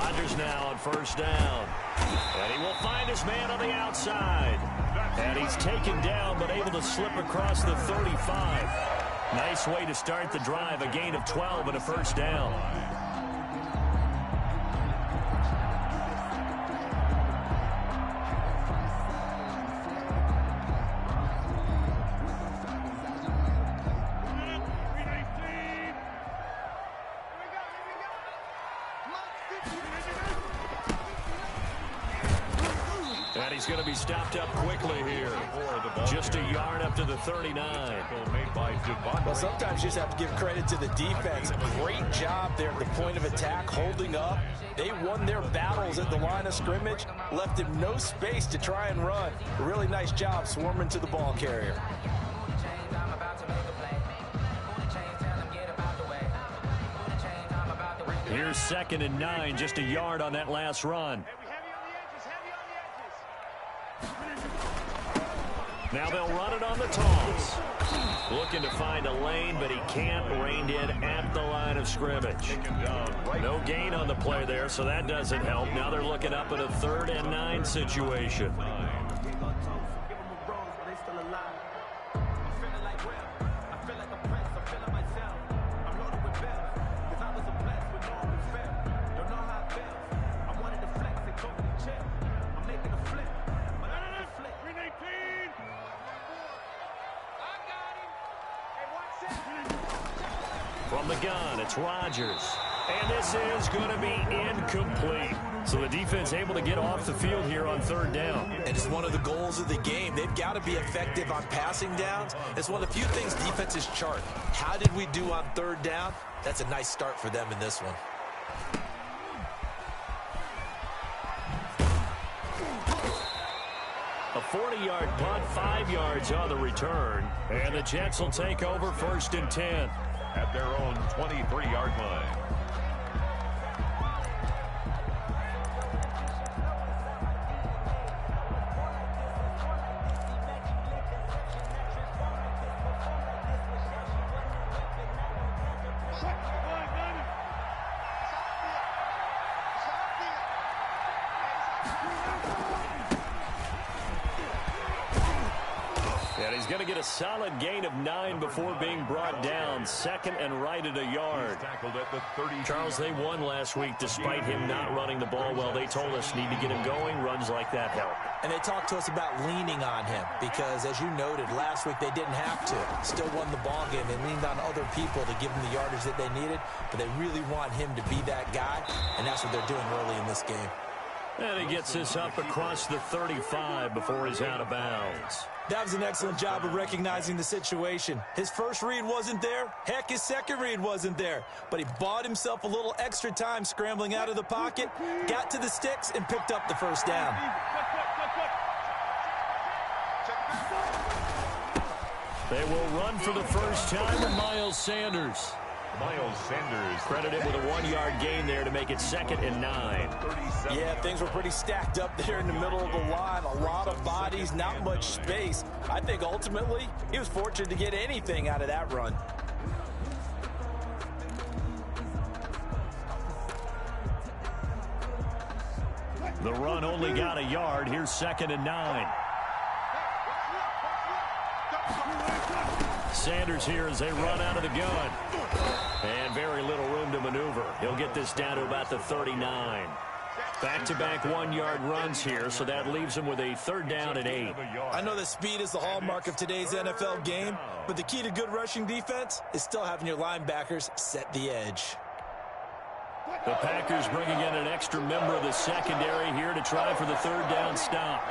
Rodgers now on first down. And he will find his man on the outside. And he's taken down but able to slip across the 35. Nice way to start the drive. A gain of 12 and a first down. And he's going to be stopped up quickly here. Just a yard up to the 39. Well, sometimes you just have to give credit to the defense. Great job there at the point of attack, holding up. They won their battles at the line of scrimmage, left him no space to try and run. A really nice job swarming to the ball carrier. Here's 2nd and 9, just a yard on that last run. Now they'll run it on the toss. Looking to find a lane, but he can't. Reined in at the line of scrimmage. No gain on the play there, so that doesn't help. Now they're looking up at a 3rd and 9 situation. From the gun, it's Rodgers. And this is going to be incomplete. So the defense able to get off the field here on 3rd down. And it's one of the goals of the game. They've got to be effective on passing downs. It's one of the few things defenses chart. How did we do on 3rd down? That's a nice start for them in this one. A 40-yard punt, 5 yards on the return. And the Jets will take over 1st and 10. At their own 23-yard line. And he's going to get a solid gain of 9 before being brought down. 2nd and right at a yard. Charles, they won last week despite him not running the ball well. They told us need to get him going. Runs like that help. And they talked to us about leaning on him because, as you noted, last week they didn't have to. Still won the ball game. They leaned on other people to give them the yardage that they needed, but they really want him to be that guy, and that's what they're doing early in this game. And he gets this up across the 35 before he's out of bounds. That was an excellent job of recognizing the situation. His first read wasn't there. Heck, his second read wasn't there. But he bought himself a little extra time scrambling out of the pocket, got to the sticks, and picked up the first down. They will run for the first time with Miles Sanders. Miles Sanders credited with a 1-yard gain there to make it 2nd and 9. Yeah, things were pretty stacked up there in the middle of the line. A lot of bodies, not much space. I think ultimately he was fortunate to get anything out of that run. The run only got a yard. Here's 2nd and 9. Sanders here as they run out of the gun. And very little room to maneuver. He'll get this down to about the 39. Back-to-back 1-yard runs here, so that leaves him with a 3rd down and 8. I know that speed is the hallmark of today's NFL game, but the key to good rushing defense is still having your linebackers set the edge. The Packers bringing in an extra member of the secondary here to try for the 3rd down stop.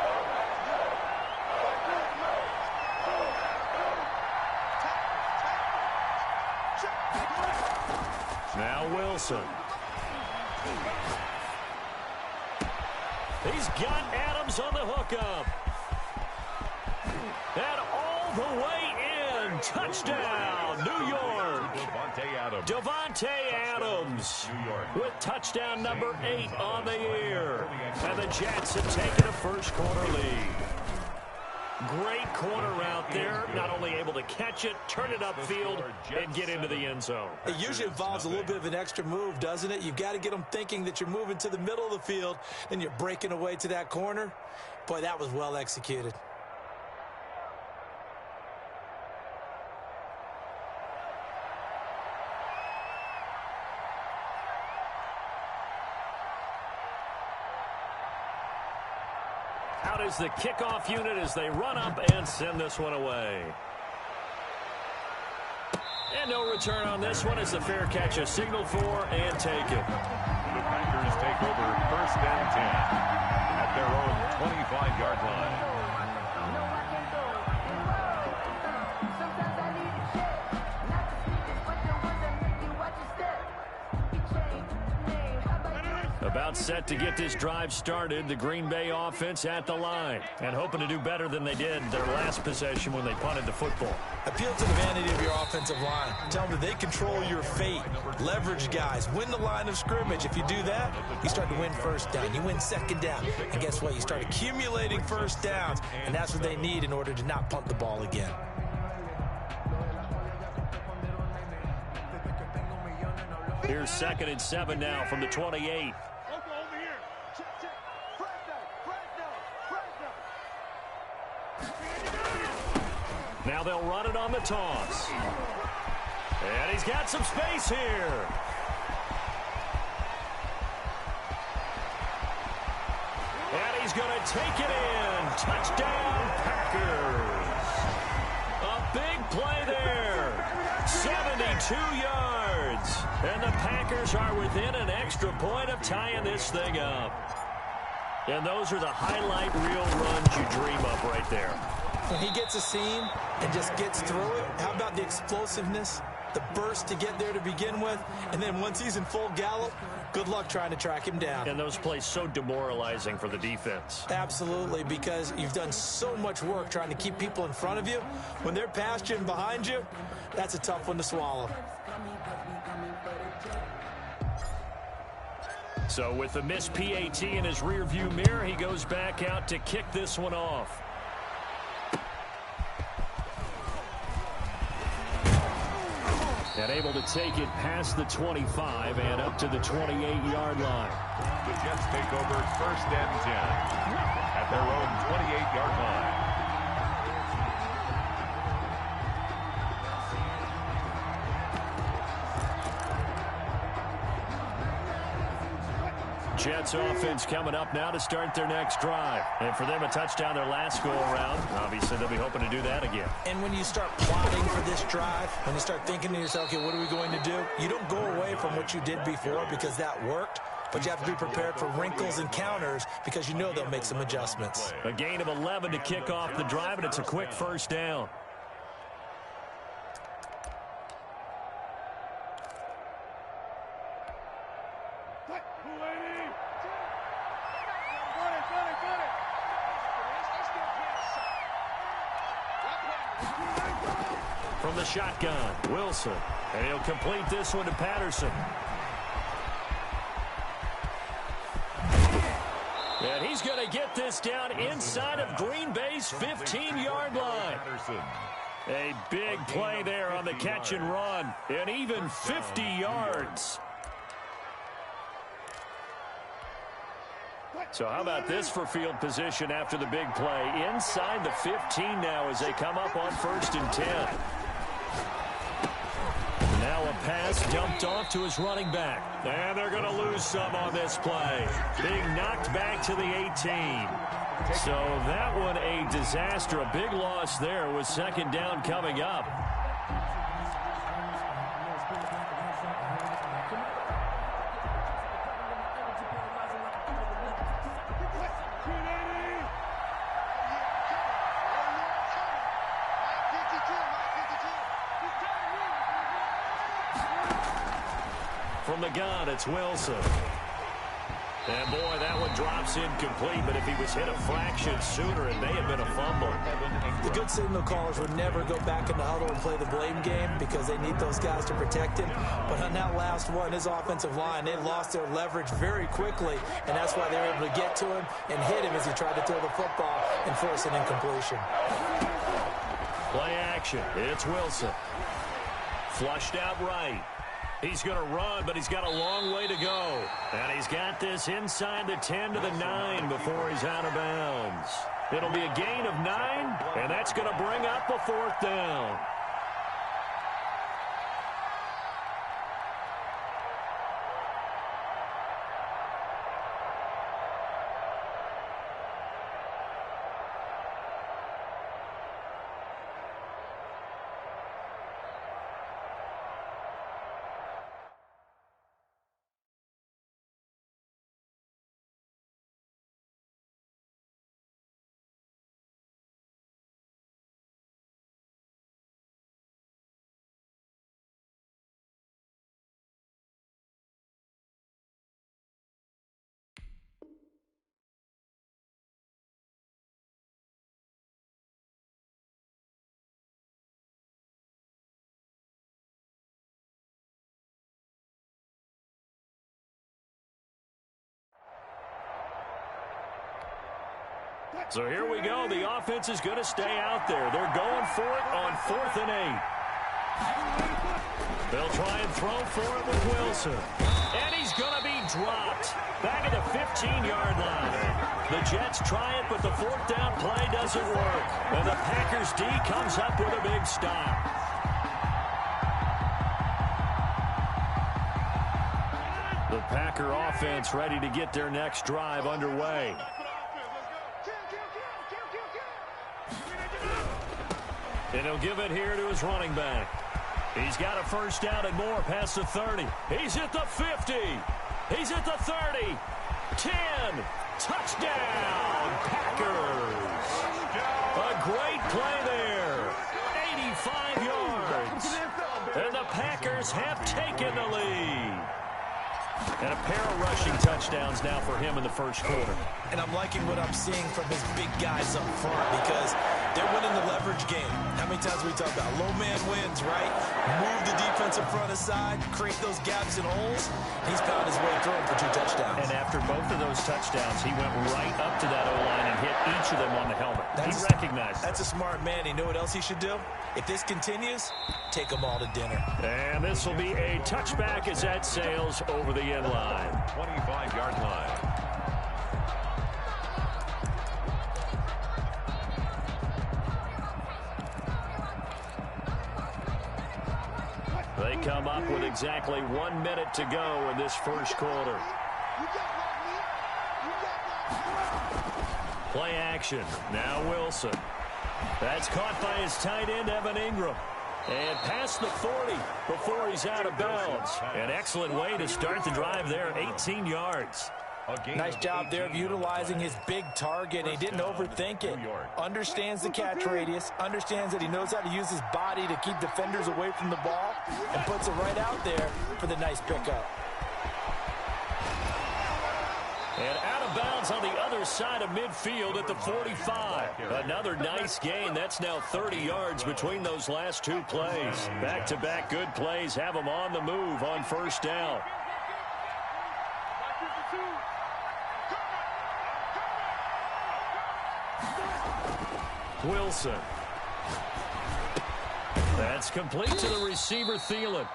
Now Wilson. He's got Adams on the hookup. And all the way in. Touchdown, New York. Davante Adams with touchdown number 8 on the year. And the Jets have taken a first quarter lead. Great corner route there. Not only able to catch it, turn it upfield, and get into the end zone. It usually involves a little bit of an extra move, doesn't it? You've got to get them thinking that you're moving to the middle of the field and you're breaking away to that corner. Boy, that was well executed. Out is the kickoff unit as they run up and send this one away. And no return on this one as the fair catch is signaled for and taken. The Packers take over 1st and 10 at their own 25-yard line. About set to get this drive started, the Green Bay offense at the line and hoping to do better than they did their last possession when they punted the football. Appeal to the vanity of your offensive line. Tell them that they control your fate. Leverage guys. Win the line of scrimmage. If you do that, you start to win first down. You win second down. And guess what? You start accumulating first downs, and that's what they need in order to not punt the ball again. Here's 2nd and 7 now from the 28. Now they'll run it on the toss. And he's got some space here. And he's going to take it in. Touchdown, Packers. A big play there. 72 yards. And the Packers are within an extra point of tying this thing up. And those are the highlight reel runs you dream of right there. When he gets a seam and just gets through it, how about the explosiveness, the burst to get there to begin with, and then once he's in full gallop, good luck trying to track him down. And those plays so demoralizing for the defense. Absolutely, because you've done so much work trying to keep people in front of you. When they're past you and behind you, that's a tough one to swallow. So with the missed PAT in his rearview mirror, he goes back out to kick this one off. And able to take it past the 25 and up to the 28-yard line. The Jets take over 1st and 10 at their own 28-yard line. Jets offense coming up now to start their next drive. And for them, a touchdown their last go-around. Obviously, they'll be hoping to do that again. And when you start plotting for this drive, when you start thinking to yourself, okay, what are we going to do? You don't go away from what you did before because that worked, but you have to be prepared for wrinkles and counters because you know they'll make some adjustments. A gain of 11 to kick off the drive, and it's a quick first down. From the shotgun, Wilson. And he'll complete this one to Patterson. And he's going to get this down inside of Green Bay's 15-yard line. A big play there on the catch and run. And even 50 yards. So how about this for field position after the big play? Inside the 15 now as they come up on 1st and 10. Now a pass dumped off to his running back. And they're going to lose some on this play. Being knocked back to the 18. So that one a disaster. A big loss there with 2nd down coming up. From the gun, it's Wilson. And boy, that one drops incomplete, but if he was hit a fraction sooner, it may have been a fumble. The good signal callers would never go back in the huddle and play the blame game because they need those guys to protect him. But on that last one, his offensive line, they lost their leverage very quickly, and that's why they were able to get to him and hit him as he tried to throw the football and force an incompletion. Play action. It's Wilson. Flushed out right. He's going to run, but he's got a long way to go. And he's got this inside the 10 to the 9 before he's out of bounds. It'll be a gain of 9, and that's going to bring up a 4th down. So here we go. The offense is going to stay out there. They're going for it on 4th and 8. They'll try and throw for it with Wilson. And he's going to be dropped back at the 15-yard line. The Jets try it, but the 4th down play doesn't work. And the Packers D comes up with a big stop. The Packer offense ready to get their next drive underway. And he'll give it here to his running back. He's got a 1st down and more past the 30. He's at the 50. He's at the 30. 10. Touchdown, Packers. A great play there. 85 yards. And the Packers have taken the lead. And a pair of rushing touchdowns now for him in the first quarter. And I'm liking what I'm seeing from his big guys up front because they're winning the leverage game. How many times we talk about low man wins, right? Move the defensive front aside, create those gaps and holes. He's pounded his way through them for 2 touchdowns. And after both of those touchdowns, he went right up to that O-line and hit each of them on the helmet. He recognized it. That's a smart man. You know what else he should do? If this continues, take them all to dinner. And this will be a touchback as that sails over the end line. 25-yard line. They come up with exactly 1 minute to go in this first quarter. Play action. Now Wilson. That's caught by his tight end, Evan Ingram. And past the 40 before he's out of bounds. An excellent way to start the drive there, 18 yards. Nice job there of utilizing his big target. He didn't overthink it. Understands the catch radius. Understands that he knows how to use his body to keep defenders away from the ball. And puts it right out there for the nice pickup. And out of bounds on the other side of midfield at the 45. Another nice gain. That's now 30 yards between those last 2 plays. Back-to-back good plays have them on the move on 1st down. Wilson. That's complete to the receiver, Thielen.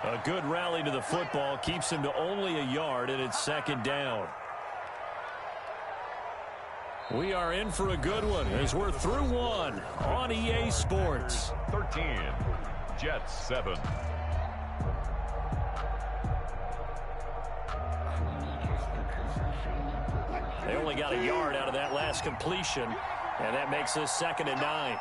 A good rally to the football keeps him to only a yard, and it's 2nd down. We are in for a good one as we're through 1 on EA Sports. 13, Jets 7. They only got a yard out of that last completion, and that makes this 2nd and 9.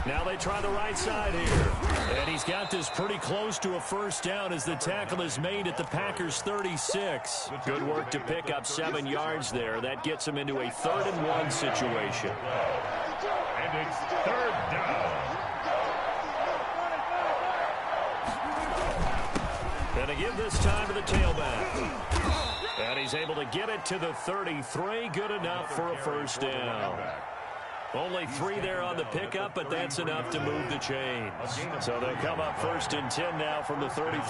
Now they try the right side here. And he's got this pretty close to a 1st down as the tackle is made at the Packers' 36. Good work to pick up 7 yards there. That gets him into a 3rd and 1 situation. And it's 3rd down. And to give this time to the tailback. And he's able to get it to the 33. Good enough for a first down. Only 3 there on the pickup, but that's enough to move the chains. So they'll come up 1st and 10 now from the 33.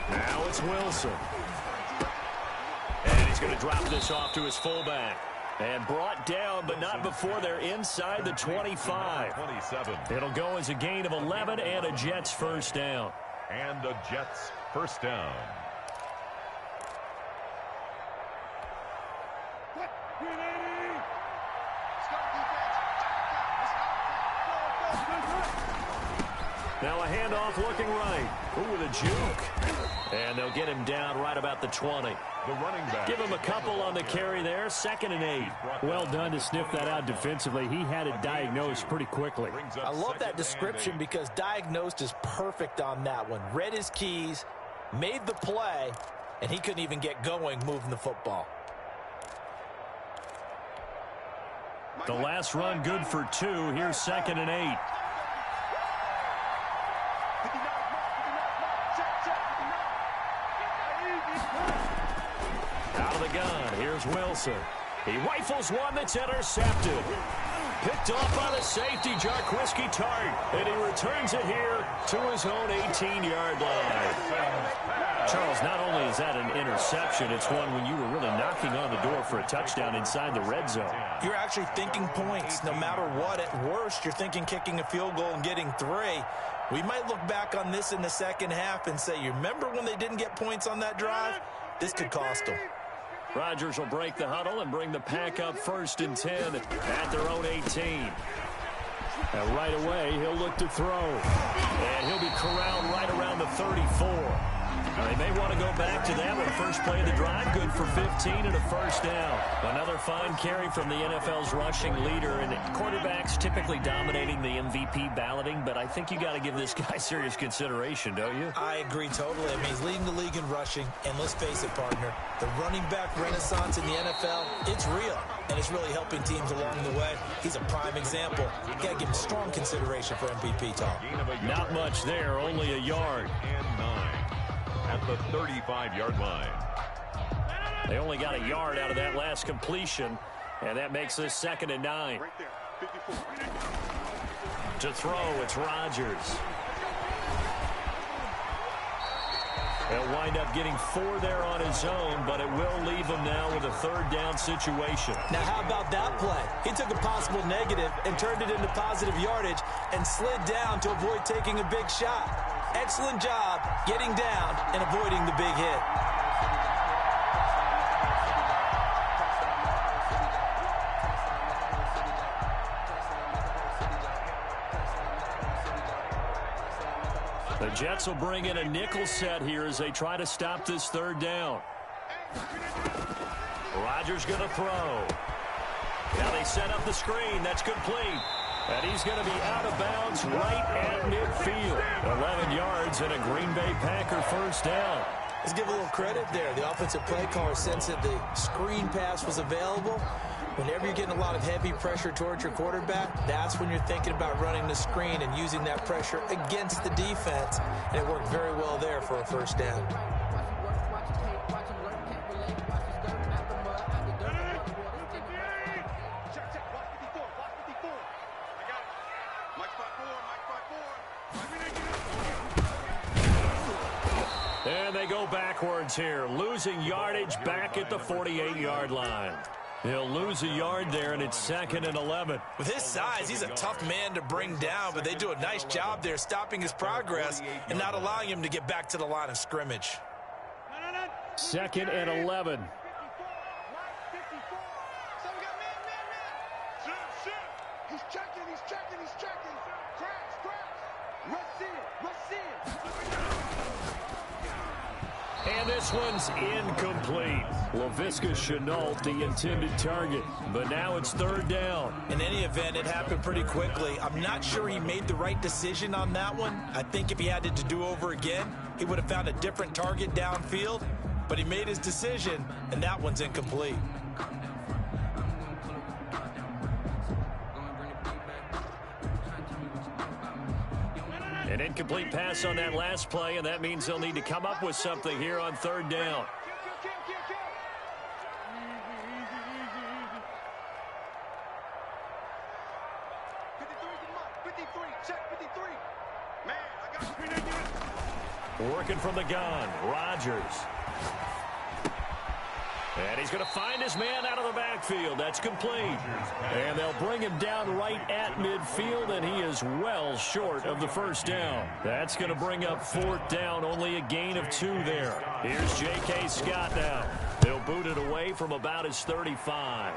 Now it's Wilson. And he's going to drop this off to his fullback. And brought down, but not before they're inside the 25. 27. It'll go as a gain of 11 and a Jets first down. And a Jets first down. Now a handoff looking right. Ooh, with a juke. And they'll get him down right about the 20. The running back. Give him a couple on the carry there. 2nd and 8. Well done to sniff that out defensively. He had it diagnosed pretty quickly. I love that description because diagnosed is perfect on that one. Read his keys, made the play, and he couldn't even get going moving the football. The last run good for 2. Here's 2nd and 8. Out of the gun. Here's Wilson. He rifles one that's intercepted. Picked off by the safety, Jarquiski Tart. And he returns it here to his own 18-yard line. Charles, not only is that an interception, it's one when you were really knocking on the door for a touchdown inside the red zone. You're actually thinking points. No matter what, at worst, you're thinking kicking a field goal and getting 3. We might look back on this in the second half and say, you remember when they didn't get points on that drive? This could cost them. Rodgers will break the huddle and bring the pack up 1st and 10 at their own 18. And right away, he'll look to throw. And he'll be corralled right around the 34. Now, they may want to go back to that one. First play of the drive, good for 15 and a first down. Another fine carry from the NFL's rushing leader. And quarterbacks typically dominating the MVP balloting, but I think you got to give this guy serious consideration, don't you? I agree totally. I mean, he's leading the league in rushing. And let's face it, partner, the running back renaissance in the NFL, it's real. And it's really helping teams along the way. He's a prime example. You got to give him strong consideration for MVP talk. Not much there, only a yard. And 9 at the 35-yard line. They only got a yard out of that last completion, and that makes this 2nd and 9. To throw, it's Rodgers. He'll wind up getting 4 there on his own, but it will leave him now with a 3rd down situation. Now, how about that play? He took a possible negative and turned it into positive yardage and slid down to avoid taking a big shot. Excellent job getting down and avoiding the big hit. The Jets will bring in a nickel set here as they try to stop this 3rd down. Rodgers going to throw. Now they set up the screen. That's complete. And he's going to be out of bounds right at midfield. 11 yards and a Green Bay Packer first down. Let's give a little credit there. The offensive play caller sensed that the screen pass was available. Whenever you're getting a lot of heavy pressure towards your quarterback, that's when you're thinking about running the screen and using that pressure against the defense. And it worked very well there for a first down. And they go backwards here, losing yardage back at the 48-yard line. He'll lose a yard there, and it's 2nd and 11. With his size, he's a tough man to bring down, but they do a nice job there stopping his progress and not allowing him to get back to the line of scrimmage. 2nd and 11. And this one's incomplete. Laviska Shenault, the intended target. But now it's 3rd down. In any event, it happened pretty quickly. I'm not sure he made the right decision on that one. I think if he had it to do over again, he would have found a different target downfield. But he made his decision, and that one's incomplete. An incomplete pass on that last play, and that means they'll need to come up with something here on third down. Working from the gun, Rodgers. And he's going to find his man out of the backfield. That's complete. And they'll bring him down right at midfield, and he is well short of the first down. That's going to bring up fourth down, only a gain of 2 there. Here's J.K. Scott now. They'll boot it away from about his 35.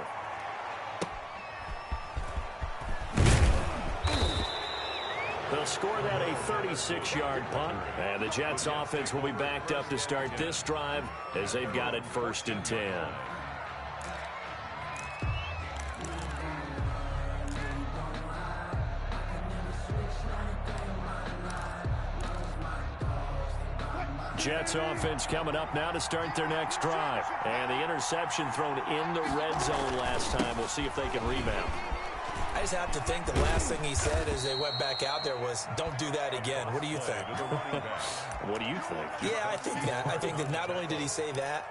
They'll score that a 36-yard punt, and the Jets offense will be backed up to start this drive as they've got it 1st and 10. Jets offense coming up now to start their next drive. And the interception thrown in the red zone last time. We'll see if they can rebound. I just have to think the last thing he said as they went back out there was, don't do that again. What do you think? What do you think? Yeah, I think that. I think that not only did he say that,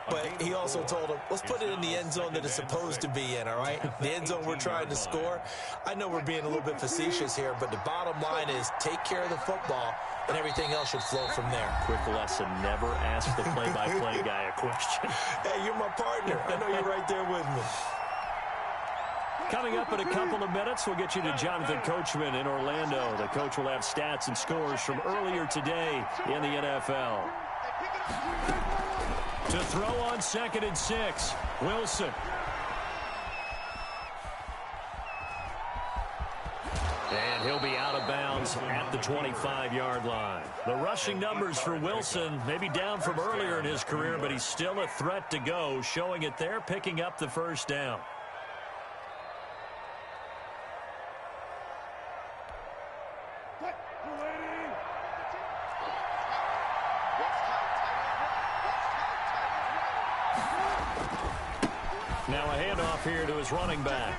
but he also told him, let's put it in the end zone that it's supposed to be in, all right? The end zone we're trying to score. I know we're being a little bit facetious here, but the bottom line is take care of the football, and everything else should flow from there. Quick lesson, never ask the play-by-play guy a question. Hey, you're my partner. I know you're right there with me. Coming up in a couple of minutes, we'll get you to Jonathan Coachman in Orlando. The coach will have stats and scores from earlier today in the NFL. To throw on 2nd and 6, Wilson. And he'll be out of bounds at the 25-yard line. The rushing numbers for Wilson may be down from earlier in his career, but he's still a threat to go, showing it there, picking up the first down. Now a handoff here to his running back.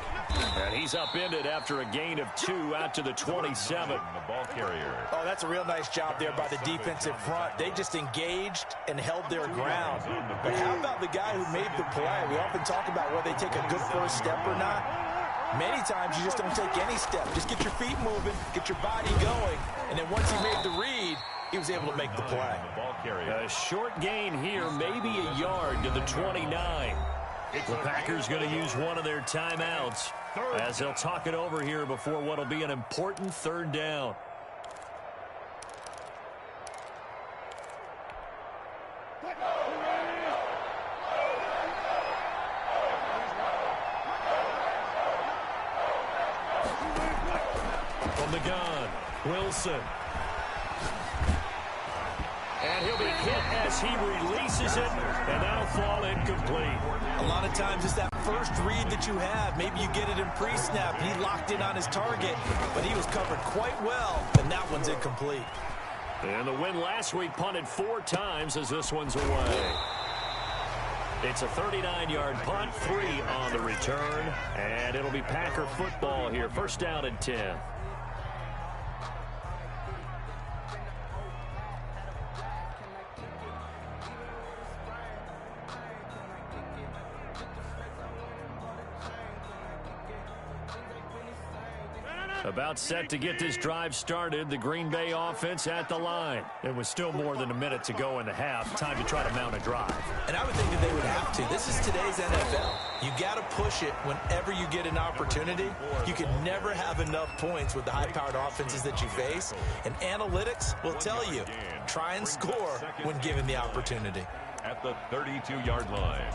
And he's upended after a gain of 2 out to the 27. The ball carrier. Oh, that's a real nice job there by the defensive front. They just engaged and held their ground. But how about the guy who made the play? We often talk about whether they take a good first step or not. Many times you just don't take any step. Just get your feet moving, get your body going, and then once he made the read, he was able to make the play. A short gain here, maybe a yard to the 29. The Packers going to use one of their timeouts as they'll talk it over here before what will be an important third down. From the gun, Wilson. And he'll be hit as he releases it, and that'll fall incomplete. A lot of times it's that first read that you have. Maybe you get it in pre-snap, and he locked in on his target, but he was covered quite well, and that one's incomplete. And the win last week punted 4 times as this one's away. It's a 39-yard punt, 3 on the return, and it'll be Packer football here. First down and 10. About set to get this drive started. The Green Bay offense at the line. It was still more than a minute to go in the half. Time to try to mount a drive. And I would think that they would have to. This is today's NFL. You got to push it whenever you get an opportunity. You can never have enough points with the high-powered offenses that you face. And analytics will tell you, try and score when given the opportunity. At the 32-yard line.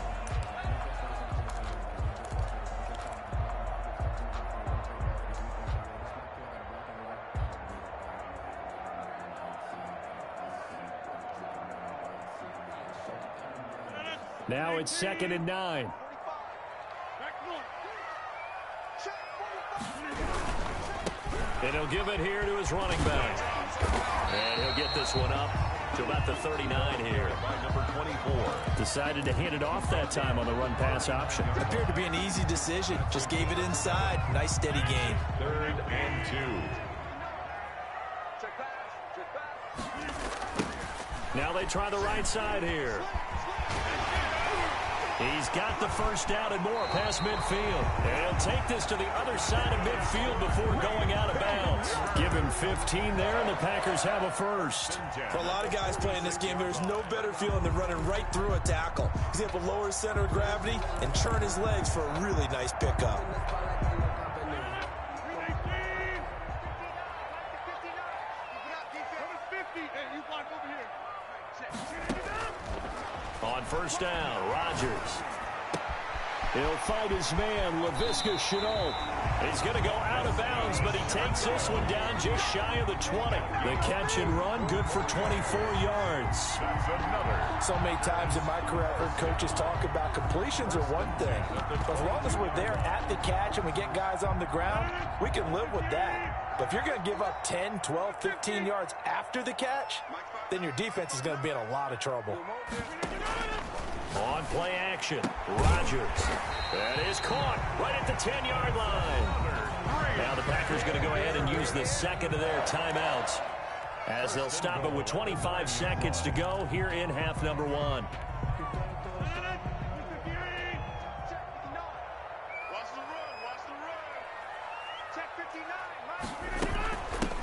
Now it's 2nd and 9. And he'll give it here to his running back. And he'll get this one up to about the 39 here. By number 24. Decided to hand it off that time on the run-pass option. Appeared to be an easy decision. Just gave it inside. Nice steady gain. 3rd and 2. Now they try the right side here. He's got the first down and more past midfield. And he'll take this to the other side of midfield before going out of bounds. Give him 15 there, and the Packers have a first. For a lot of guys playing this game, there's no better feeling than running right through a tackle. He's able to lower his center of gravity and turn his legs for a really nice pickup. On first down, Rodgers. He'll fight his man, Laviska Shenault. He's going to go out of bounds, but he takes this one down just shy of the 20. The catch and run, good for 24 yards. So many times in my career, I've heard coaches talk about completions are one thing. But as long as we're there at the catch and we get guys on the ground, we can live with that. But if you're going to give up 10, 12, 15 yards after the catch, then your defense is going to be in a lot of trouble. On play action, Rodgers. That is caught right at the 10-yard line. Now the Packers going to go ahead and use the second of their timeouts as they'll stop it with 25 seconds to go here in half number one.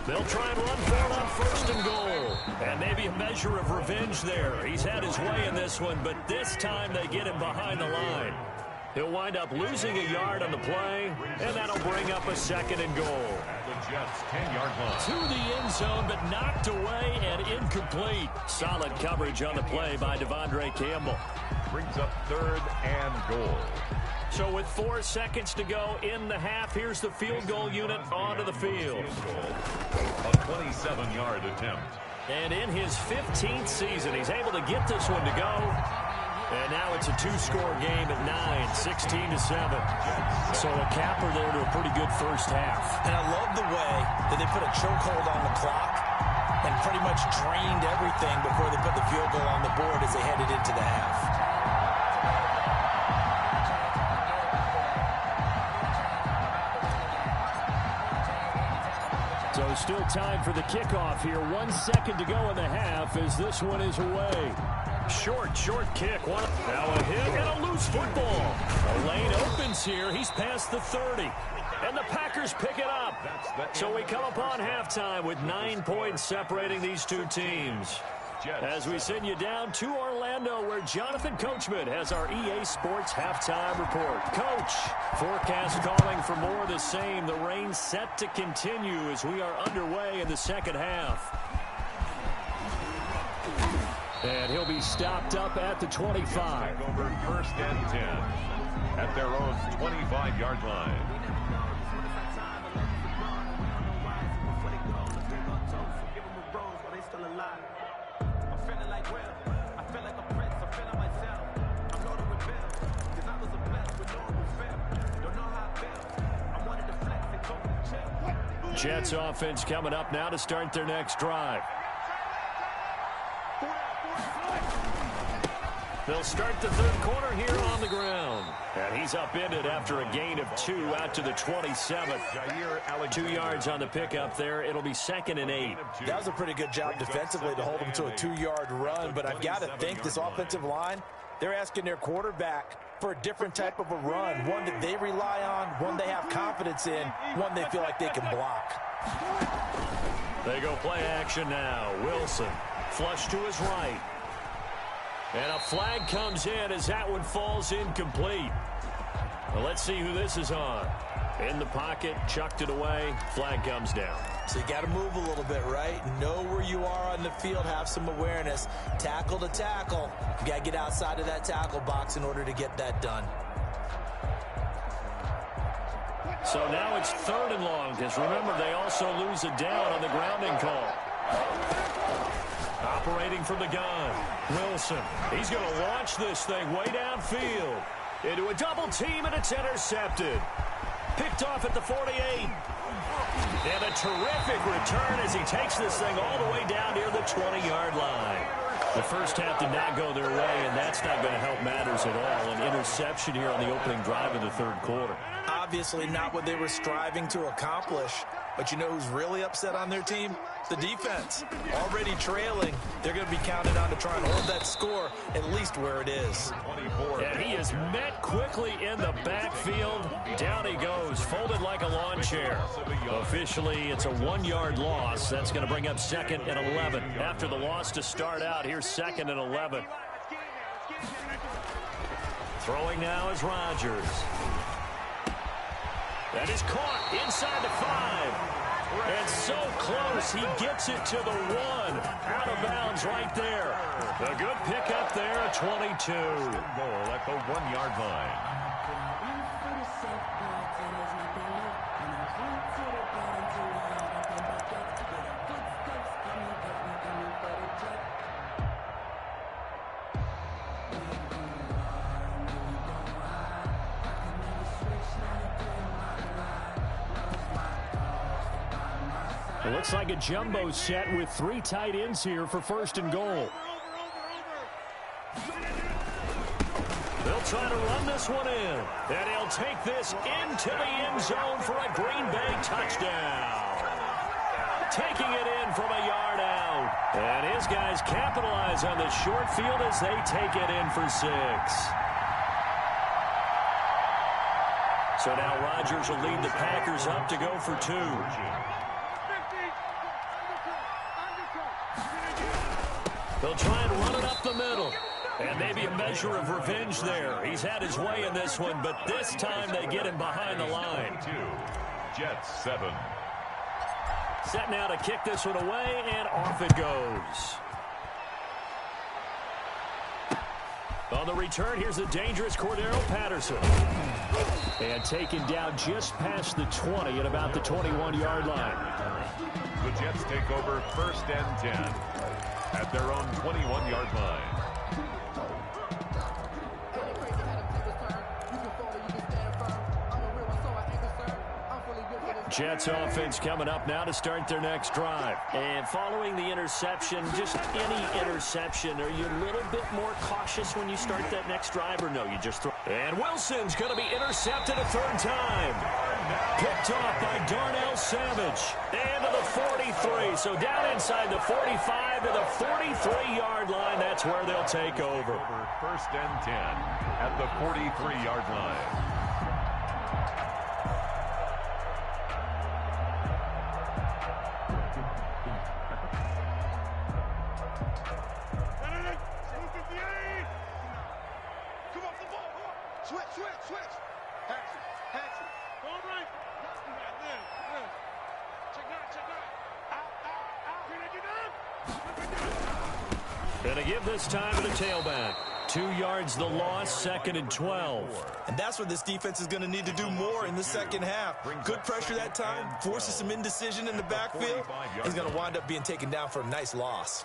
They'll try and run for it on first and goal. And maybe a measure of revenge there. He's had his way in this one, but this time they get him behind the line. He'll wind up losing a yard on the play, and that'll bring up a second and goal. The Jets' 10-yard line. To the end zone, but knocked away and incomplete. Solid coverage on the play by Devondre Campbell. Brings up third and goal. So with 4 seconds to go in the half, here's the field goal unit onto the field. A 27-yard attempt. And in his 15th season, he's able to get this one to go. And now it's a 2-score game at 9, 16-7. So a capper there to a pretty good first half. And I love the way that they put a chokehold on the clock and pretty much drained everything before they put the field goal on the board as they headed into the half. So still time for the kickoff here. 1 second to go in the half as this one is away. Short kick. Now a hit and a loose football. A lane opens here. He's past the 30. And the Packers pick it up. So we come upon halftime with 9 points separating these two teams. As we send you down to Orlando, where Jonathan Coachman has our EA Sports halftime report. Coach, forecast calling for more of the same. The rain set to continue as we are underway in the second half. And he'll be stopped up at the 25. Over first and 10 at their own 25-yard line. Jets offense coming up now to start their next drive. They'll start the third quarter here on the ground. And he's upended after a gain of 2 out to the 27. 2 yards on the pickup there. It'll be 2nd and 8. That was a pretty good job defensively to hold him to a 2-yard run. But I've got to think this offensive line, they're asking their quarterback for a different type of a run. One that they rely on, one they have confidence in, one they feel like they can block. They go play action now. Wilson, flush to his right. And a flag comes in as that one falls incomplete. Well, let's see who this is on. In the pocket, chucked it away, flag comes down. So you got to move a little bit, right? Know where you are on the field, have some awareness. Tackle to tackle. You got to get outside of that tackle box in order to get that done. So now it's 3rd and long, because remember, they also lose a down on the grounding call. Operating from the gun, Wilson. He's going to launch this thing way downfield. Into a double team, and it's intercepted. Picked off at the 48. And a terrific return as he takes this thing all the way down near the 20-yard line. The first half did not go their way, and that's not going to help matters at all. An interception here on the opening drive of the third quarter. Obviously not what they were striving to accomplish. But you know who's really upset on their team? The defense. Already trailing. They're going to be counted on to try and hold that score at least where it is. And he is met quickly in the backfield. Down he goes, folded like a lawn chair. Officially, it's a 1-yard loss. That's going to bring up 2nd and 11. After the loss to start out, here's 2nd and 11. Throwing now is Rodgers. That is caught inside the 5. And so close, he gets it to the 1. Out of bounds right there. A good pickup there at 22. Goal at the 1-yard line. It looks like a jumbo set with 3 tight ends here for 1st and goal. They'll try to run this one in. And he'll take this into the end zone for a Green Bay touchdown. Taking it in from a yard out. And his guys capitalize on the short field as they take it in for 6. So now Rodgers will lead the Packers up to go for 2. They'll try and run it up the middle. And maybe a measure of revenge there. He's had his way in this one, but this time they get him behind the line. 2. Jets 7. Set now to kick this one away, and off it goes. On the return, here's the dangerous Cordero Patterson. And taken down just past the 20 at about the 21-yard line. The Jets take over 1st and 10 at their own 21-yard line. Jets offense coming up now to start their next drive. And following the interception, just any interception, are you a little bit more cautious when you start that next drive, or no, you just throw? And Wilson's going to be intercepted a 3rd time. Picked off by Darnell Savage. And to the 43. So down inside the 45 to the 43-yard line. That's where they'll take over. 1st and 10 at the 43-yard line. And to give this time to the tailback. 2 yards the loss, 2nd and 12. And that's what this defense is going to need to do more in the second half. Good pressure that time, forces some indecision in the backfield. He's going to wind up being taken down for a nice loss.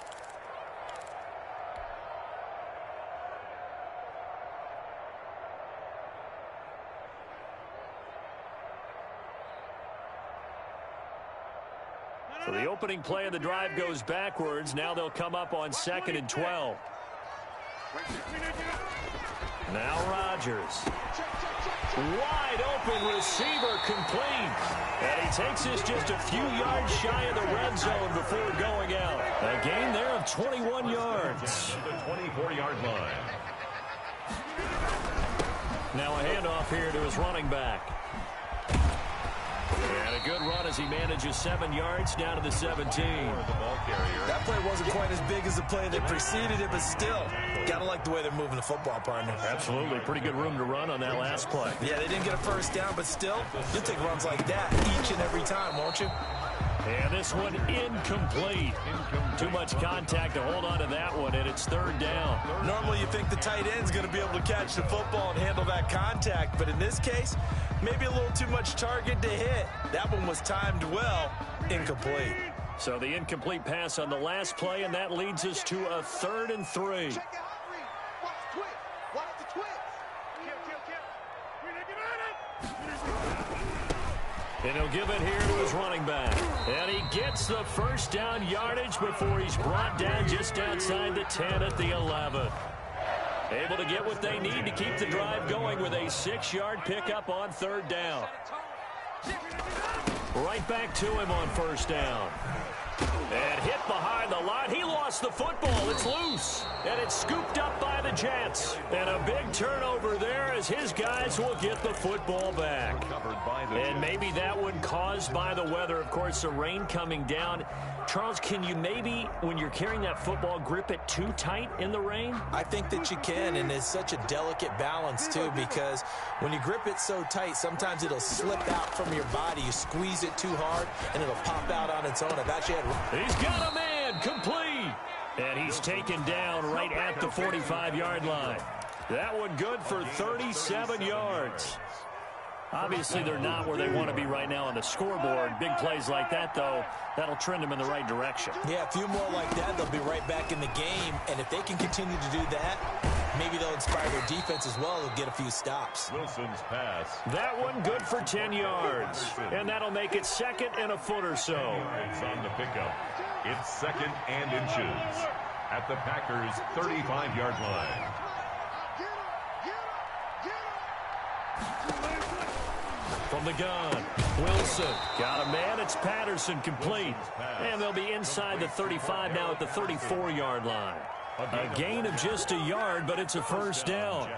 So the opening play of the drive goes backwards. Now they'll come up on 2nd and 12. Now Rodgers. Wide open receiver complete. And he takes this just a few yards shy of the red zone before going out. A gain there of 21 yards. The 24-yard line. Now a handoff here to his running back. And a good run as he manages 7 yards down to the 17. That play wasn't quite as big as the play that preceded it, but still, gotta like the way they're moving the football, partner. Absolutely. Pretty good room to run on that last play. Yeah, they didn't get a 1st down, but still, you'll take runs like that each and every time, won't you? And this one incomplete. Too much contact to hold on to that one, and it's 3rd down. Normally you think the tight end's going to be able to catch the football and handle that contact, but in this case, maybe a little too much target to hit. That one was timed well, incomplete. So the incomplete pass on the last play, and that leads us to a 3rd and 3. And he'll give it here to his running back. And he gets the 1st down yardage before he's brought down just outside the 10 at the 11. Able to get what they need to keep the drive going with a 6-yard pickup on 3rd down. Right back to him on 1st down. And hit behind the line. He lost the football. It's loose. And it's scooped up by the Jets. And a big turnover there as his guys will get the football back. And maybe that one caused by the weather. Of course, the rain coming down. Charles, can you maybe, when you're carrying that football, grip it too tight in the rain? I think that you can, and it's such a delicate balance, too, because when you grip it so tight, sometimes it'll slip out from your body. You squeeze it too hard, and it'll pop out on its own. I've actually had... He's got a man, complete. And he's taken down right at the 45-yard line. That one good for 37 yards. Obviously, they're not where they want to be right now on the scoreboard. Big plays like that, though, that'll trend them in the right direction. Yeah, a few more like that, they'll be right back in the game. And if they can continue to do that, maybe they'll inspire their defense as well. They'll get a few stops. Wilson's pass. That one good for 10 yards. And that'll make it 2nd and a foot or so. It's on the pickup. It's 2nd and inches at the Packers' 35-yard line. From the gun, Wilson got a man. It's Patterson, complete. And they'll be inside the 35 now at the 34-yard line. A gain of just a yard, but it's a 1st down.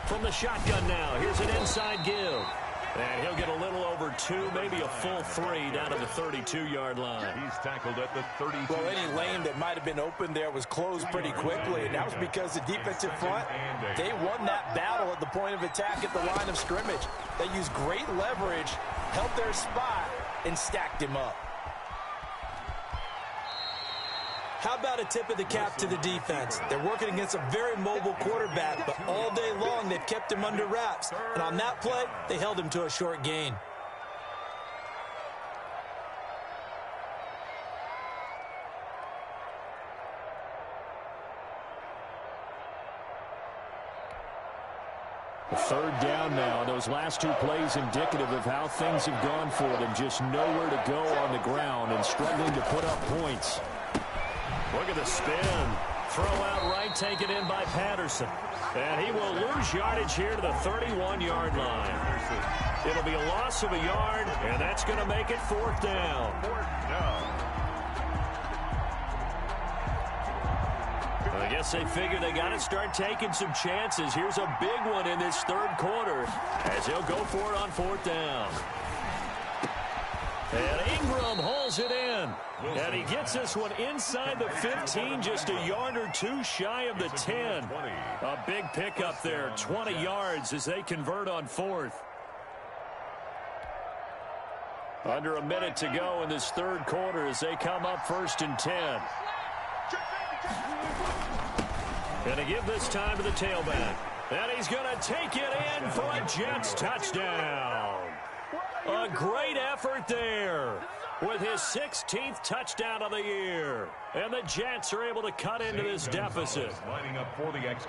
From the shotgun now, here's an inside give. And he'll get a little over 2, maybe a full 3 down to the 32-yard line. He's tackled at the 32. Well, any lane that might have been open there was closed pretty quickly, and that was because the defensive front, they won that battle at the point of attack at the line of scrimmage. They used great leverage, held their spot, and stacked him up. How about a tip of the cap to the defense? They're working against a very mobile quarterback, but all day long they've kept him under wraps. And on that play, they held him to a short gain. A 3rd down now. Those last 2 plays indicative of how things have gone for them. Just nowhere to go on the ground and struggling to put up points. Look at the spin. Throw out right, taken in by Patterson. And he will lose yardage here to the 31-yard line. It'll be a loss of a yard, and that's going to make it 4th down. I guess they figure they got to start taking some chances. Here's a big one in this 3rd quarter as he'll go for it on 4th down. And Ingram hauls it in. And he gets this one inside the 15, just a yard or 2 shy of the 10. A big pickup there, 20 yards as they convert on 4th. Under a minute to go in this 3rd quarter as they come up 1st and 10. Going to give this time to the tailback. And he's going to take it in for a Jets touchdown. A great effort there with his 16th touchdown of the year. And the Jets are able to cut into this deficit.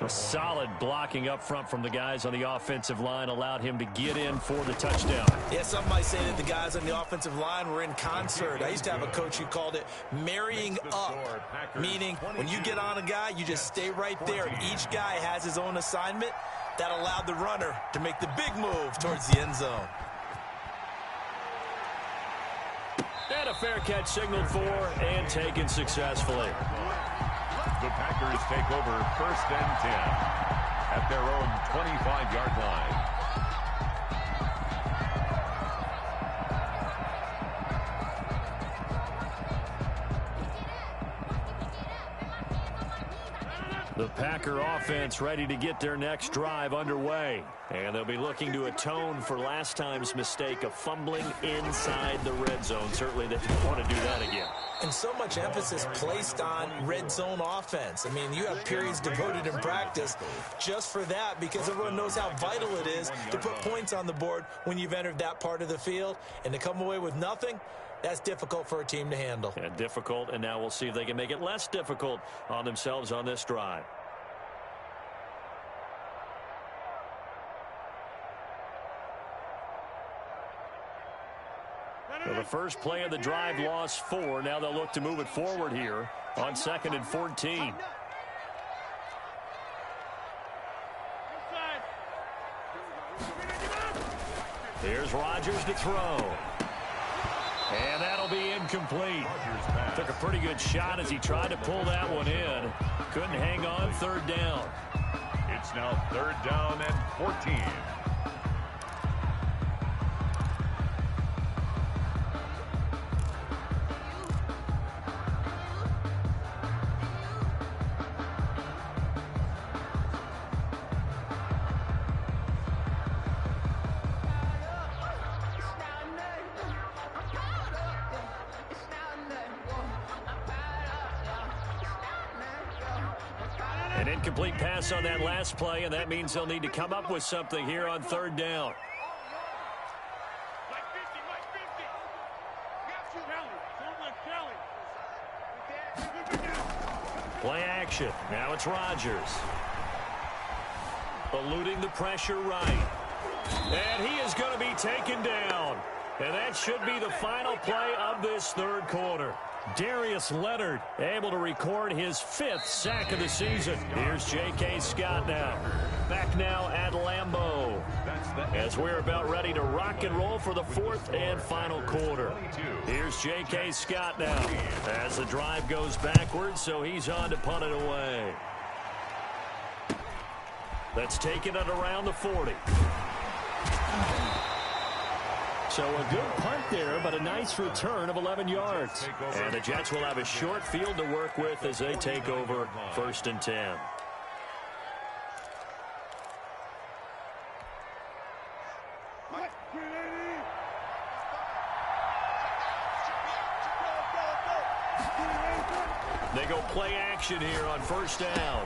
A solid blocking up front from the guys on the offensive line allowed him to get in for the touchdown. Yeah, some might say that the guys on the offensive line were in concert. I used to have a coach who called it marrying up, meaning when you get on a guy, you just stay right there. And each guy has his own assignment. That allowed the runner to make the big move towards the end zone. And a fair catch signaled for and taken successfully. The Packers take over 1st and 10 at their own 25-yard line. The Packer offense ready to get their next drive underway. And they'll be looking to atone for last time's mistake of fumbling inside the red zone. Certainly they don't want to do that again. And so much emphasis placed on red zone offense. I mean, you have periods devoted in practice just for that because everyone knows how vital it is to put points on the board when you've entered that part of the field. And to come away with nothing, That's difficult for a team to handle. And difficult, and now we'll see if they can make it less difficult on themselves on this drive. So the first play of the drive lost 4. Now they'll look to move it forward here on 2nd and 14. Here's Rodgers to throw. And that'll be incomplete. Took a pretty good shot as he tried to pull that one in. Couldn't hang on. 3rd down. It's now 3rd down and 14. An incomplete pass on that last play, and that means they'll need to come up with something here on 3rd down. Play action. Now it's Rodgers. Eluding the pressure right. And he is going to be taken down. And that should be the final play of this 3rd quarter. Darius Leonard able to record his 5th sack of the season. Here's J.K. Scott now. Back now at Lambeau. As we're about ready to rock and roll for the 4th and final quarter. Here's J.K. Scott now. As the drive goes backwards, so he's on to punt it away. That's taken at around the 40. So a good punt there, but a nice return of 11 yards. And the Jets will have a short field to work with as they take over 1st and 10. They go play action here on 1st down.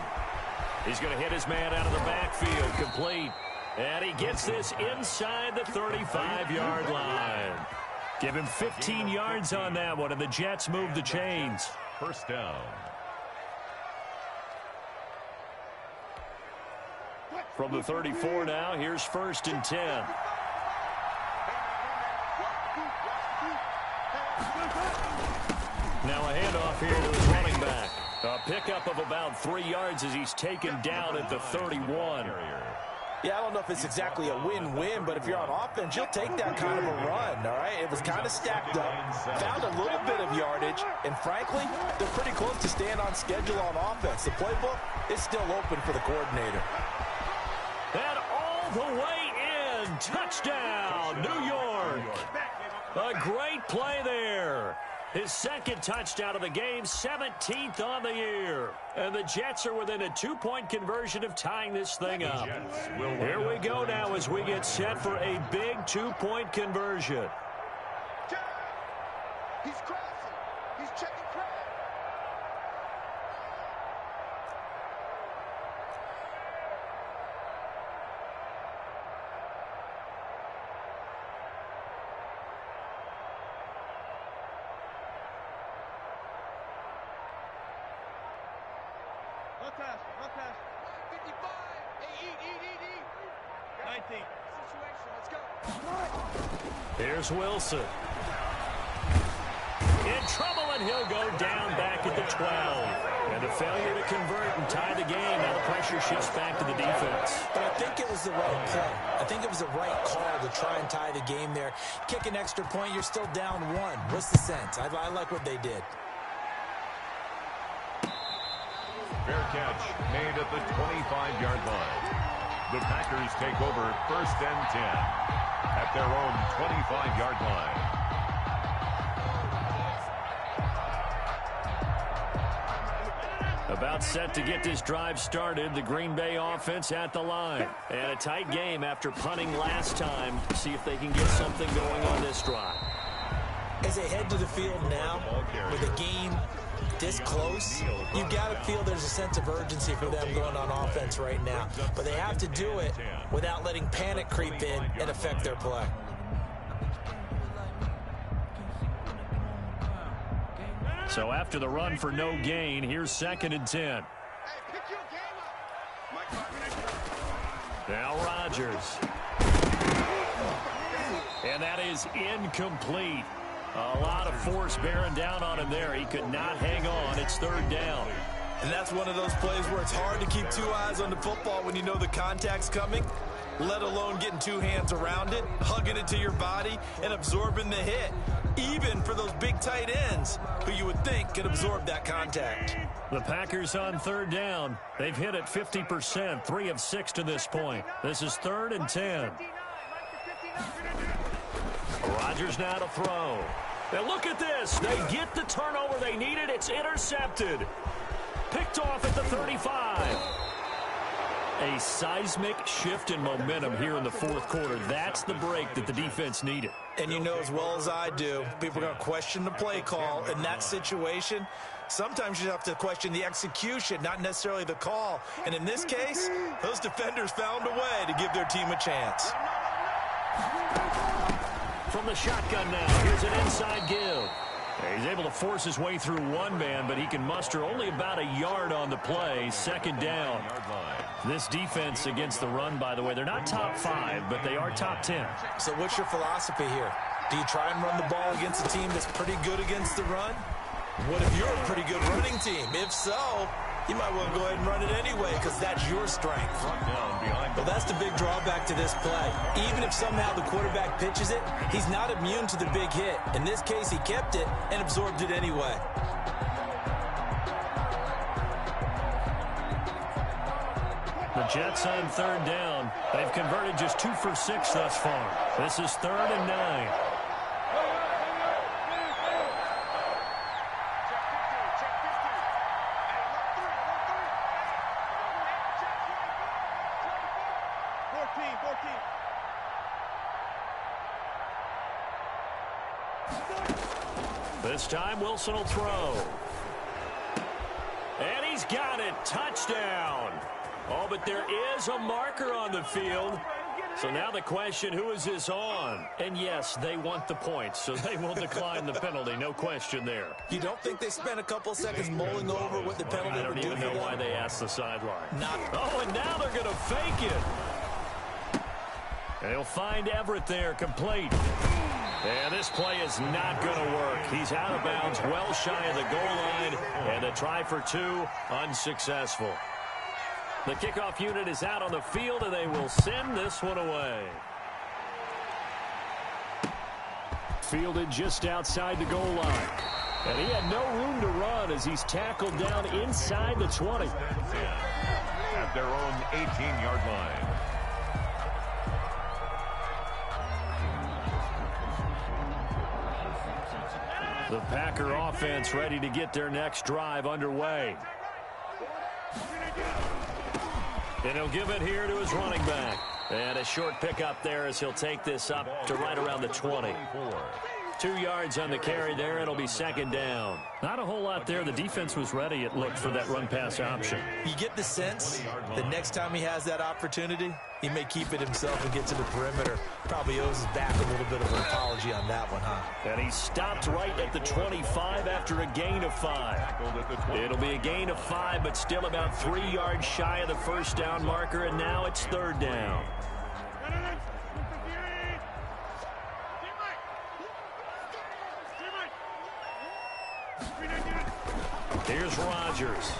He's going to hit his man out of the backfield, complete. And he gets this inside the 35-yard line. Give him 15 yards on that one, and the Jets move the chains. 1st down. From the 34 now, here's 1st and 10. Now a handoff here to his running back. A pickup of about 3 yards as he's taken down at the 31. Yeah, I don't know if it's exactly a win-win, but if you're on offense, you'll take that kind of a run, all right? It was kind of stacked up, found a little bit of yardage, and frankly, they're pretty close to staying on schedule on offense. The playbook is still open for the coordinator. And all the way in, touchdown, New York. A great play there. His 2nd touchdown of the game, 17th on the year. And the Jets are within a 2-point conversion of tying this thing up. Here we go now as we get set for a big 2-point conversion. He's crossing. He's checking crowd. No pass. 55. Hey, eat. 19. Situation, let's go. Here's Wilson. In trouble, and he'll go down back at the 12. And a failure to convert and tie the game. Now the pressure shifts back to the defense. But I think it was the right play. I think it was the right call to try and tie the game there. Kick an extra point, you're still down 1. What's the sense? I like what they did. Fair catch made at the 25-yard line. The Packers take over 1st and 10 at their own 25-yard line. About set to get this drive started. The Green Bay offense at the line. And a tight game after punting last time. See if they can get something going on this drive. As they head to the field now, with the game this close, you've got to feel there's a sense of urgency for them going on offense right now. But they have to do it without letting panic creep in and affect their play. So after the run for no gain, here's 2nd and 10. Hey, pick your game up. Now Rodgers. And that is incomplete. A lot of force bearing down on him there. He could not hang on. It's 3rd down. And that's one of those plays where it's hard to keep 2 eyes on the football when you know the contact's coming, let alone getting 2 hands around it, hugging it to your body, and absorbing the hit, even for those big tight ends who you would think could absorb that contact. The Packers on 3rd down. They've hit it 50%, 3 of 6 to this point. This is 3rd and 10. Rodgers now to throw. Now look at this. They get the turnover they needed. It's intercepted. Picked off at the 35. A seismic shift in momentum here in the 4th quarter. That's the break that the defense needed. And you know as well as I do, people are going to question the play call in that situation. Sometimes you have to question the execution, not necessarily the call. And in this case, those defenders found a way to give their team a chance. From the shotgun now, here's an inside give. He's able to force his way through 1 man, but he can muster only about a yard on the play. 2nd down. This defense against the run, by the way, they're not top 5, but they are top 10. So what's your philosophy here? Do you try and run the ball against a team that's pretty good against the run? What if you're a pretty good running team? If so, you might want to go ahead and run it anyway because that's your strength. Well, that's the big drawback to this play. Even if somehow the quarterback pitches it, he's not immune to the big hit. In this case, he kept it and absorbed it anyway. The Jets on 3rd down. They've converted just 2 for 6 thus far. This is 3rd and 9. This time Wilson will throw. And he's got it. Touchdown. Oh, but there is a marker on the field. So now the question, who is this on? And yes, they want the points, so they will decline the penalty. No question there. You don't think they spent a couple seconds mulling over what the penalty would do? I don't even know why they asked the sideline. Oh, and now they're going to fake it. And he'll find Everett there, complete. And this play is not going to work. He's out of bounds, well shy of the goal line, and a try for 2, unsuccessful. The kickoff unit is out on the field, and they will send this one away. Fielded just outside the goal line. And he had no room to run as he's tackled down inside the 20. At their own 18-yard line. The Packer offense ready to get their next drive underway. And he'll give it here to his running back. And a short pickup there as he'll take this up to right around the 20. 2 yards on the carry there. It'll be 2nd down. Not a whole lot there. The defense was ready, it looked, for that run-pass option. You get the sense that next time he has that opportunity, he may keep it himself and get to the perimeter. Probably owes his back a little bit of an apology on that one, huh? And he stopped right at the 25 after a gain of 5. It'll be a gain of 5, but still about 3 yards shy of the first down marker, and now it's 3rd down. Here's Rodgers.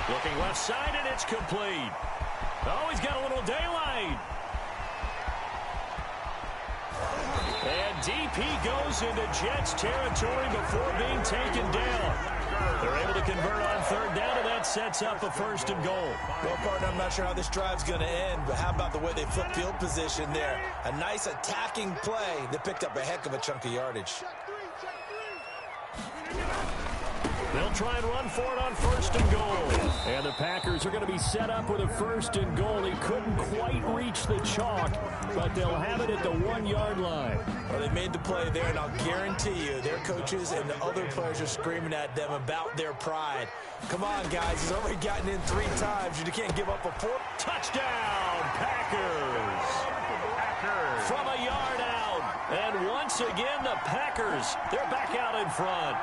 Looking left side, and it's complete. Oh, he's got a little daylight. And DP goes into Jets territory before being taken down. They're able to convert on 3rd down, and that sets up a 1st and goal. Well, partner, I'm not sure how this drive's going to end, but how about the way they flip field position there? A nice attacking play that picked up a heck of a chunk of yardage. They'll try and run for it on 1st and goal. And the Packers are going to be set up with a 1st and goal. He couldn't quite reach the chalk, but they'll have it at the 1-yard line. Well, they made the play there, and I'll guarantee you their coaches and the other players are screaming at them about their pride. Come on, guys. He's already gotten in 3 times. You can't give up a 4th. Touchdown, Packers. From a yard out. And once once again, the Packers, they're back out in front.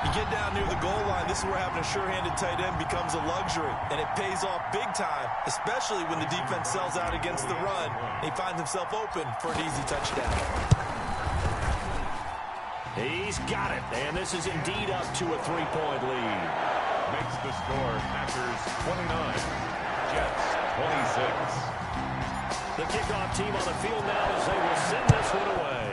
You get down near the goal line, this is where having a sure-handed tight end becomes a luxury, and it pays off big time, especially when the defense sells out against the run. He finds himself open for an easy touchdown. He's got it, and this is indeed up to a 3-point lead. Makes the score Packers 29, Jets 26. The kickoff team on the field now as they will send this one away.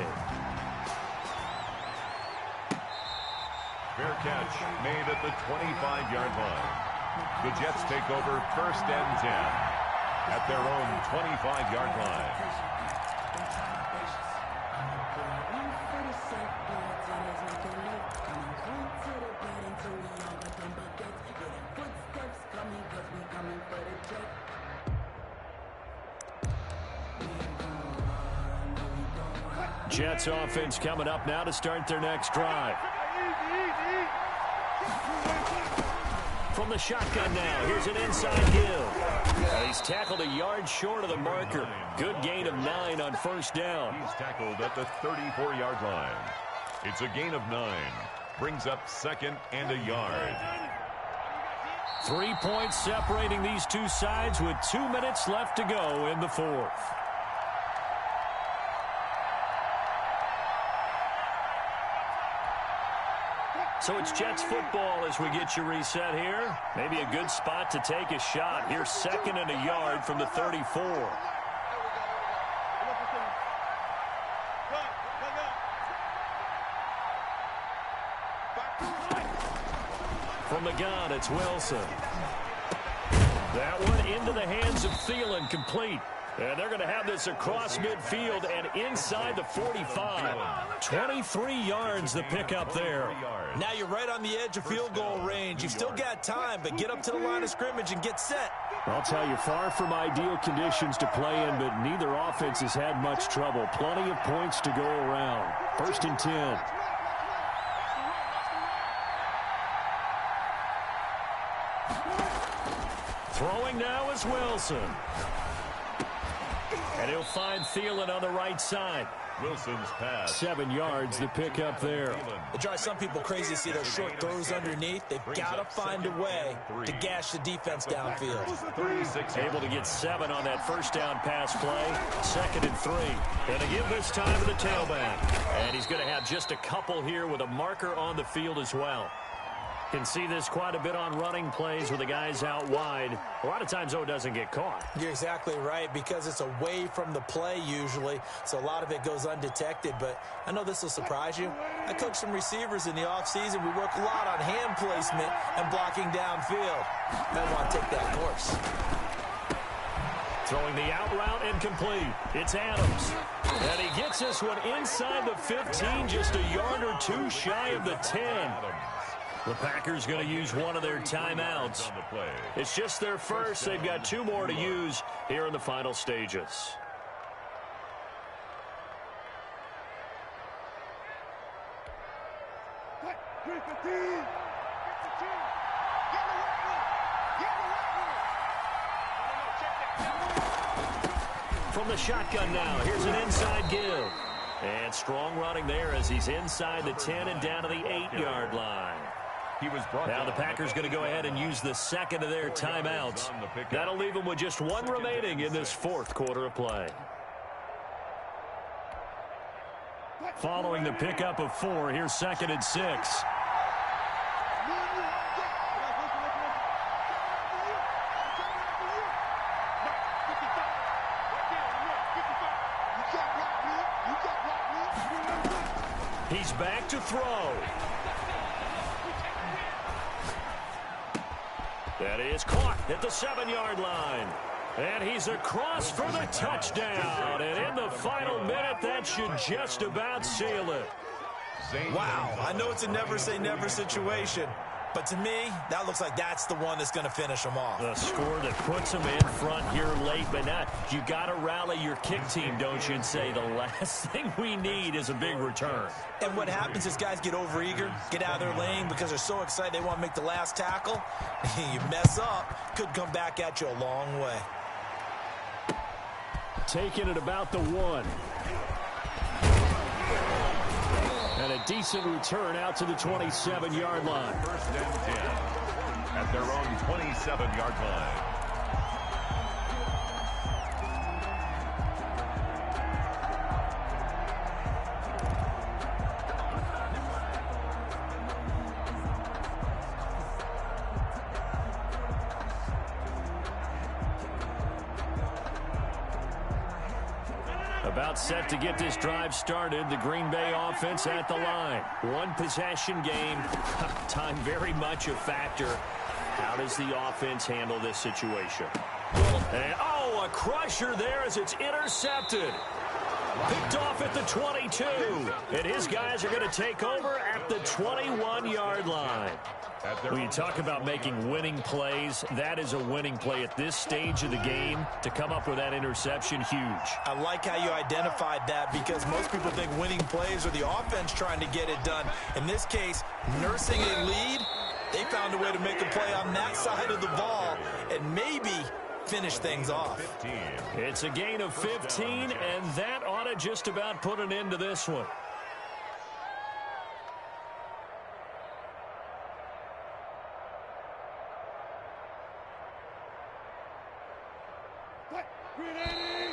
Fair catch made at the 25-yard line. The Jets take over 1st and 10 at their own 25-yard line. Jets offense coming up now to start their next drive. From the shotgun now, here's an inside give. And he's tackled a yard short of the marker. Good gain of 9 on 1st down. He's tackled at the 34-yard line. It's a gain of 9. Brings up 2nd and a yard. 3 points separating these two sides with 2 minutes left to go in the 4th. So it's Jets football as we get you reset here. Maybe a good spot to take a shot. Here's 2nd and a yard from the 34. From the gun, it's Wilson. That one into the hands of Thielen, complete. And they're going to have this across midfield and inside the 45. 23 yards the pickup there. Now you're right on the edge of field goal range. You've still got time, but get up to the line of scrimmage and get set. I'll tell you, far from ideal conditions to play in, but neither offense has had much trouble. Plenty of points to go around. 1st and 10. Throwing now is Wilson. And he'll find Thielen on the right side. Wilson's pass. 7 yards, the pickup there. It drives some people crazy to see those short throws underneath. They've got to find a way to gash the defense downfield. 36. Able to get 7 on that 1st down pass play. 2nd and 3. Going to give this time to the tailback. And he's going to have just a couple here with a marker on the field as well. Can see this quite a bit on running plays with the guys out wide. A lot of times, though, it doesn't get caught. You're exactly right, because it's away from the play usually, so a lot of it goes undetected. But I know this will surprise you. I coach some receivers in the offseason. We work a lot on hand placement and blocking downfield. I want to take that course. Throwing the out route incomplete. It's Adams. And he gets this one inside the 15, just a yard or two shy of the 10. The Packers going to use one of their timeouts. It's just their first. They've got 2 more to use here in the final stages. From the shotgun now, here's an inside give. And strong running there as he's inside the 10 and down to the 8-yard line. Now the Packers going to go ahead and use the 2nd of their timeouts. That'll leave them with just 1 remaining in this 4th quarter of play. Following the pickup of 4, here's 2nd and 6. He's back to throw. That is caught at the 7-yard line. And he's across for the touchdown. And in the final minute, that should just about seal it. Wow, I know it's a never-say-never situation, but to me, that looks like that's the one that's going to finish them off. The score that puts them in front here late, but not. You got to rally your kick team, don't you, and say the last thing we need is a big return. And what happens is guys get overeager, get out of their lane because they're so excited they want to make the last tackle. You mess up, could come back at you a long way. Taking it about the 1. And a decent return out to the 27-yard line. First and 10 at their own 27-yard line. About set to get this drive started. The Green Bay offense at the line. One possession game. Time very much a factor. How does the offense handle this situation? And, oh, a crusher there as it's intercepted. Picked off at the 22. And his guys are going to take over at the 21-yard line. When you talk about making winning plays, that is a winning play at this stage of the game. To come up with that interception, huge. I like how you identified that, because most people think winning plays are the offense trying to get it done. In this case, nursing a lead, they found a way to make a play on that side of the ball and maybe finish things off. It's a gain of 15, and that ought to just about put an end to this one. Grenade!